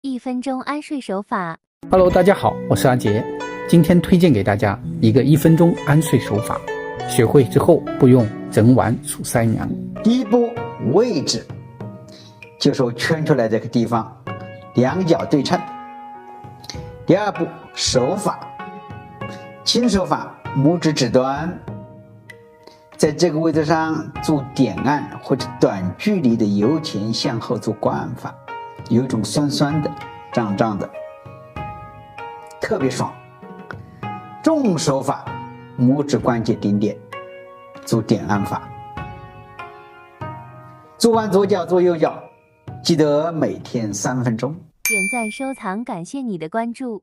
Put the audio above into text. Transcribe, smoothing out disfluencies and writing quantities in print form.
1分钟安睡手法。Hello， 大家好，我是阿杰，今天推荐给大家一个1分钟安睡手法，学会之后不用整晚数3年。第一步，位置，就是我圈出来这个地方，两脚对称。第二步，手法，轻手法，拇指指端，在这个位置上做点按或者短距离的由前向后做刮按法，有一种酸酸的、胀胀的，特别爽。重手法，拇指关节顶点，做点按法。做完左脚做右脚，记得每天3分钟。点赞收藏，感谢你的关注。